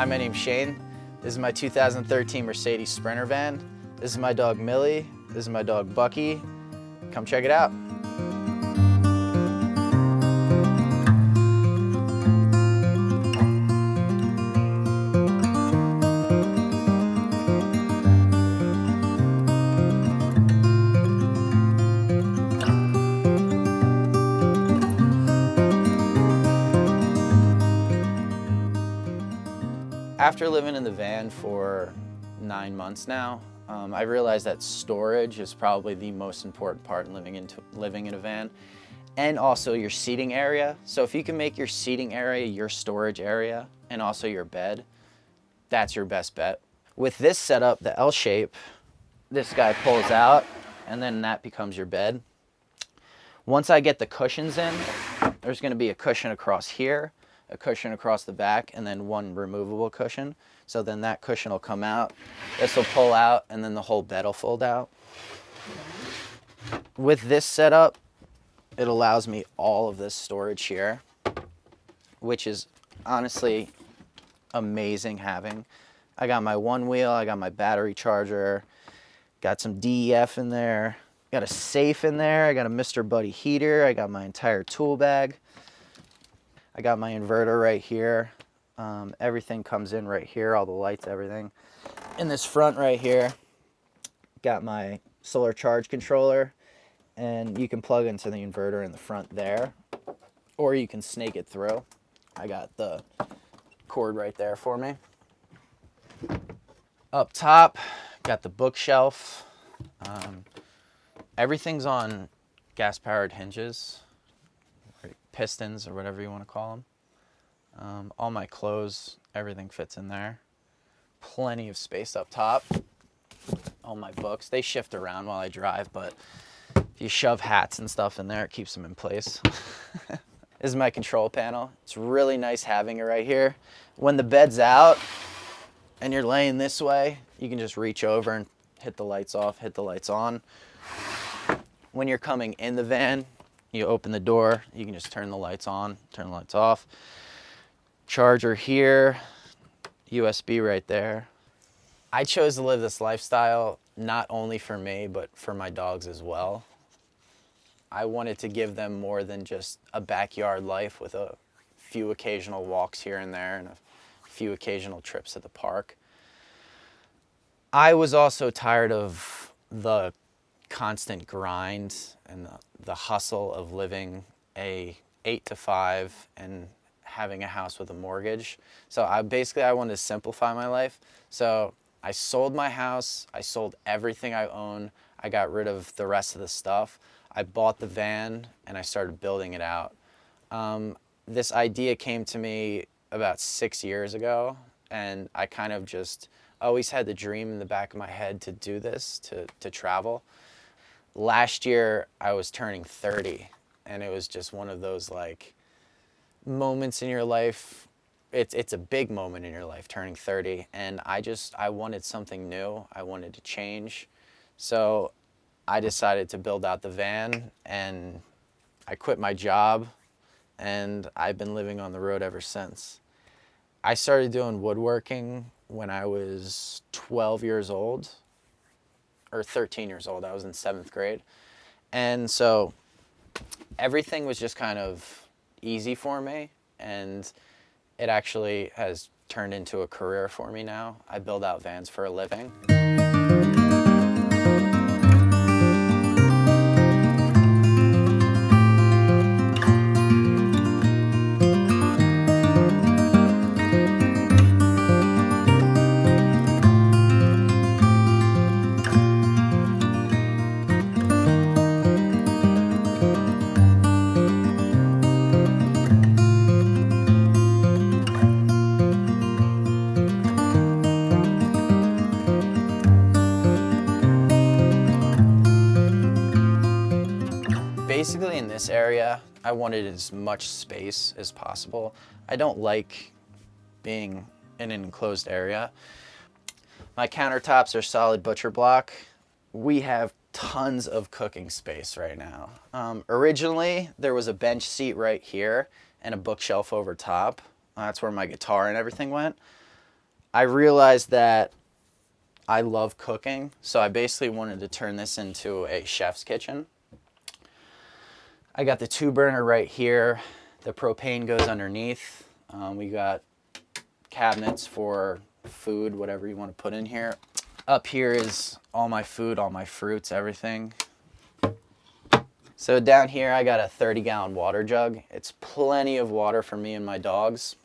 Hi, my name's Shane. This is my 2013 Mercedes Sprinter van. This is my dog Millie. This is my dog Bucky. Come check it out. After living in the van for 9 months now, I realized that storage is probably the most important part in living in a van, and also your seating area. So if you can make your seating area your storage area and also your bed, that's your best bet. With this setup, the L shape, this guy pulls out and then that becomes your bed. Once I get the cushions in, there's going to be a cushion across here, a cushion across the back, and then one removable cushion. So then that cushion will come out, this will pull out, and then the whole bed will fold out. With this setup, it allows me all of this storage here, which is honestly amazing having. I got my one wheel, I got my battery charger, got some DEF in there, got a safe in there, I got a Mr. Buddy heater, I got my entire tool bag. I got my inverter right here. Everything comes in right here, all the lights, everything. In this front right here, got my solar charge controller, and you can plug into the inverter in the front there, or you can snake it through. I got the cord right there for me. Up top, got the bookshelf. Everything's on gas-powered hinges. Pistons or whatever you want to call them. All my clothes, everything fits in there. Plenty of space up top. All my books, they shift around while I drive, but if you shove hats and stuff in there, it keeps them in place. This is my control panel. It's really nice having it right here. When the bed's out and you're laying this way, you can just reach over and hit the lights off, hit the lights on. When you're coming in the van, you open the door, you can just turn the lights on, turn the lights off. Charger here, USB right there. I chose to live this lifestyle not only for me, but for my dogs as well. I wanted to give them more than just a backyard life with a few occasional walks here and there and a few occasional trips to the park. I was also tired of the constant grind and the hustle of living a 8 to 5 and having a house with a mortgage. So I wanted to simplify my life. So I sold my house, I sold everything I own, I got rid of the rest of the stuff. I bought the van and I started building it out. This idea came to me about 6 years ago, and I kind of just always had the dream in the back of my head to do this, to travel. Last year, I was turning 30, and it was just one of those like moments in your life. It's a big moment in your life, turning 30, and I wanted something new. I wanted to change. So I decided to build out the van, and I quit my job, and I've been living on the road ever since. I started doing woodworking when I was 12 years old. Or 13 years old. I was in 7th grade. And so everything was just kind of easy for me, and it actually has turned into a career for me now. I build out vans for a living. Basically in this area, I wanted as much space as possible. I don't like being in an enclosed area. My countertops are solid butcher block. We have tons of cooking space right now. Originally, there was a bench seat right here and a bookshelf over top. That's where my guitar and everything went. I realized that I love cooking, so I basically wanted to turn this into a chef's kitchen. I got the 2-burner right here. The propane goes underneath. We got cabinets for food, whatever you want to put in here. Up here is all my food, all my fruits, everything. So down here I got a 30-gallon water jug. It's plenty of water for me and my dogs.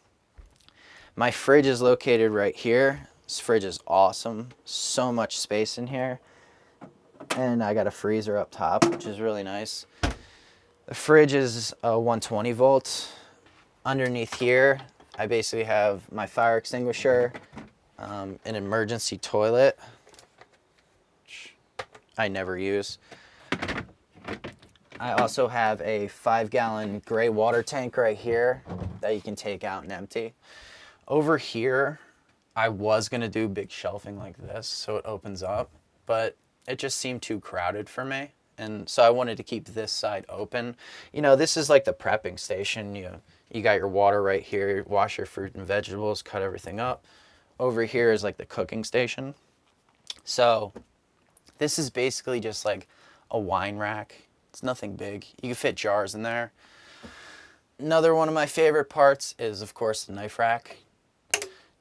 My fridge is located right here. This fridge is awesome. So much space in here. And I got a freezer up top, which is really nice. The fridge is a 120 volt. Underneath here, I basically have my fire extinguisher, an emergency toilet, which I never use. I also have a 5-gallon gray water tank right here that you can take out and empty. Over here, I was gonna do big shelving like this so it opens up, but it just seemed too crowded for me. And so I wanted to keep this side open. You know, this is like the prepping station. You got your water right here, wash your fruit and vegetables, cut everything up. Over here is like the cooking station. So this is basically just like a wine rack. It's nothing big. You can fit jars in there. Another one of my favorite parts is, of course, the knife rack.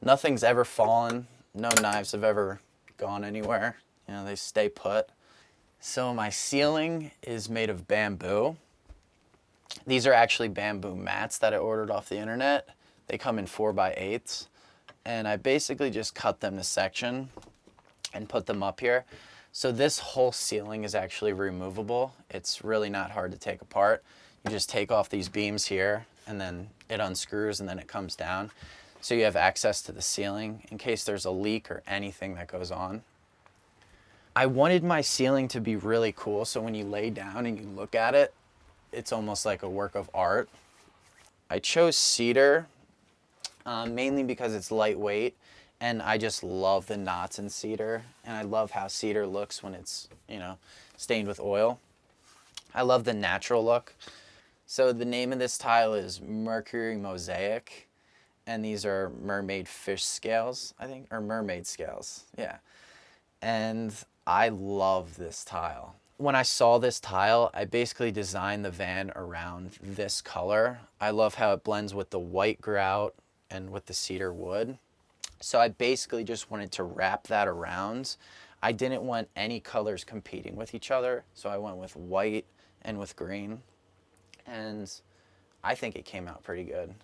Nothing's ever fallen. No knives have ever gone anywhere. You know, they stay put. So my ceiling is made of bamboo. These are actually bamboo mats that I ordered off the internet. They come in 4x8s. And I basically just cut them to section and put them up here. So this whole ceiling is actually removable. It's really not hard to take apart. You just take off these beams here and then it unscrews and then it comes down. So you have access to the ceiling in case there's a leak or anything that goes on. I wanted my ceiling to be really cool, so when you lay down and you look at it, it's almost like a work of art. I chose cedar mainly because it's lightweight, and I just love the knots in cedar, and I love how cedar looks when it's, you know, stained with oil. I love the natural look. So the name of this tile is Mercury Mosaic, and these are mermaid fish scales, I think, or mermaid scales, yeah. And I love this tile. When I saw this tile, I basically designed the van around this color. I love how it blends with the white grout and with the cedar wood. So I basically just wanted to wrap that around. I didn't want any colors competing with each other, so I went with white and with green. And I think it came out pretty good.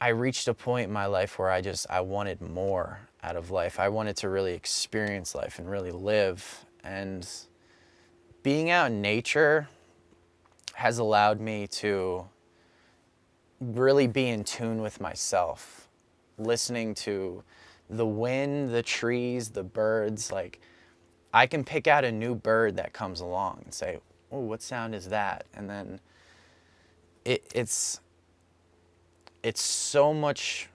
I reached a point in my life where I wanted more out of life. I wanted to really experience life and really live. And being out in nature has allowed me to really be in tune with myself. Listening to the wind, the trees, the birds. Like, I can pick out a new bird that comes along and say, oh, what sound is that? And then it's so much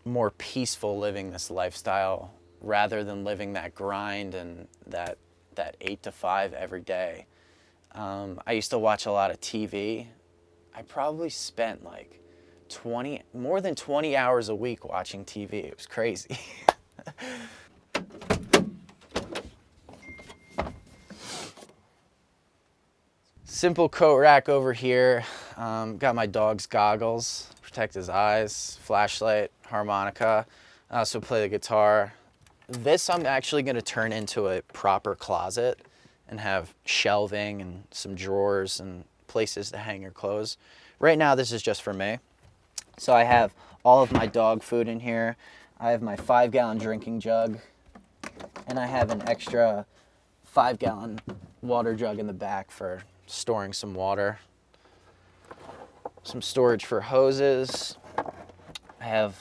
more peaceful living this lifestyle rather than living that grind and that 8 to 5 every day. I used to watch a lot of TV. I probably spent like more than 20 hours a week watching TV. It was crazy. Simple coat rack over here. Got my dog's goggles, protect his eyes, flashlight, harmonica. I also play the guitar. This I'm actually going to turn into a proper closet and have shelving and some drawers and places to hang your clothes. Right now this is just for me. So I have all of my dog food in here. I have my 5-gallon drinking jug, and I have an extra 5-gallon water jug in the back for storing some water. Some storage for hoses. I have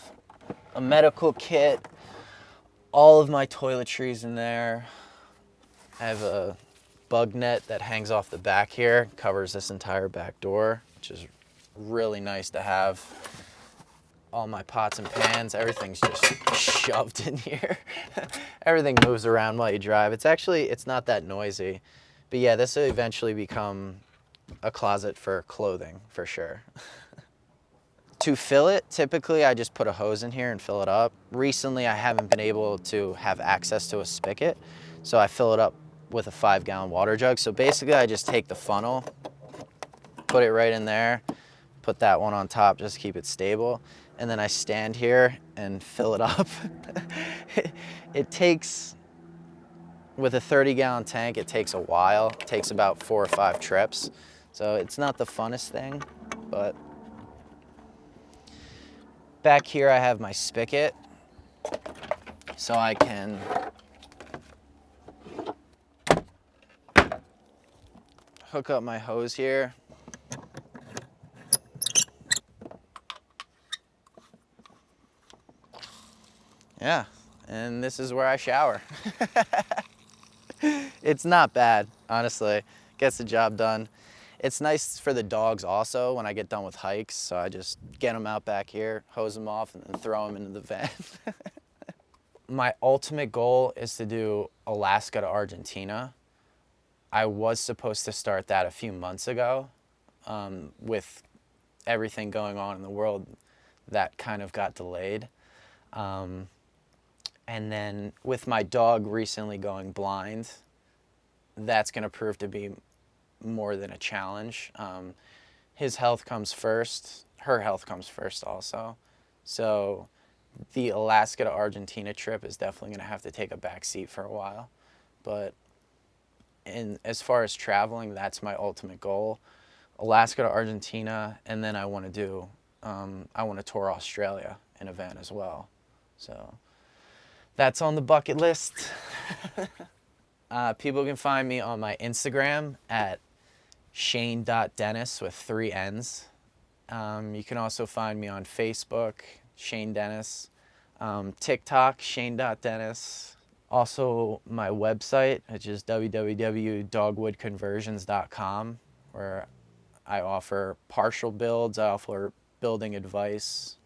a medical kit, all of my toiletries in there. I have a bug net that hangs off the back here, covers this entire back door, which is really nice to have. All my pots and pans, everything's just shoved in here. Everything moves around while you drive. It's not that noisy. But yeah, this will eventually become a closet for clothing, for sure. To fill it, typically I just put a hose in here and fill it up. Recently, I haven't been able to have access to a spigot, so I fill it up with a 5-gallon water jug. So basically, I just take the funnel, put it right in there, put that one on top just to keep it stable, and then I stand here and fill it up. It takes, with a 30-gallon tank, it takes a while. It takes about 4 or 5 trips. So it's not the funnest thing, but back here I have my spigot, so I can hook up my hose here. Yeah, and this is where I shower. It's not bad, honestly. Gets the job done. It's nice for the dogs also when I get done with hikes, so I just get them out back here, hose them off, and then throw them into the van. My ultimate goal is to do Alaska to Argentina. I was supposed to start that a few months ago. With everything going on in the world, that kind of got delayed. And then with my dog recently going blind, that's going to prove to be more than a challenge. His health comes first. Her health comes first also. So the Alaska to Argentina trip is definitely going to have to take a back seat for a while. But as far as traveling, that's my ultimate goal. Alaska to Argentina, and then I want to tour Australia in a van as well. So that's on the bucket list. People can find me on my Instagram at shane.dennis with 3 N's. You can also find me on Facebook, Shane Dennis, TikTok, shane.dennis. Also my website, which is www.dogwoodconversions.com, where I offer partial builds, I offer building advice,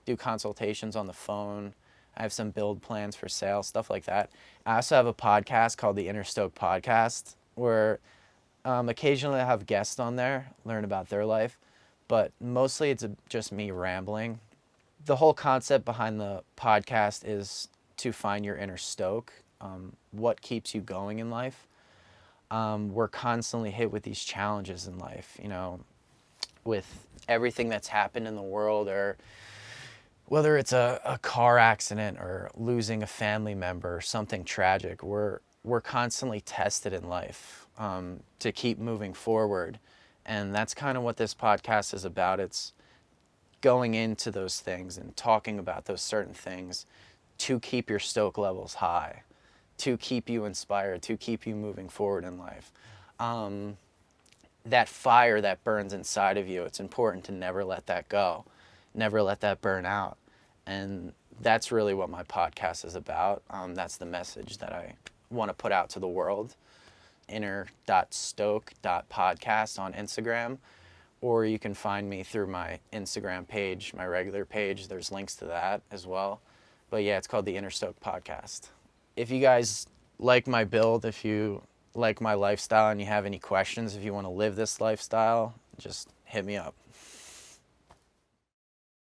do consultations on the phone. I have some build plans for sale, stuff like that. I also have a podcast called the Inner Stoke Podcast, where occasionally I have guests on there, learn about their life, but mostly it's just me rambling. The whole concept behind the podcast is to find your inner stoke, what keeps you going in life. We're constantly hit with these challenges in life, you know, with everything that's happened in the world, or whether it's a car accident or losing a family member, something tragic. We're constantly tested in life to keep moving forward. And that's kind of what this podcast is about. It's going into those things and talking about those certain things to keep your stoke levels high, to keep you inspired, to keep you moving forward in life. That fire that burns inside of you, it's important to never let that go, never let that burn out. And that's really what my podcast is about. That's the message that I want to put out to the world. inner.stoke.podcast on Instagram, or you can find me through my Instagram page, my regular page. There's links to that as well. But yeah, it's called the Inner Stoke Podcast. If you guys like my build, if you like my lifestyle and you have any questions, if you want to live this lifestyle, just hit me up.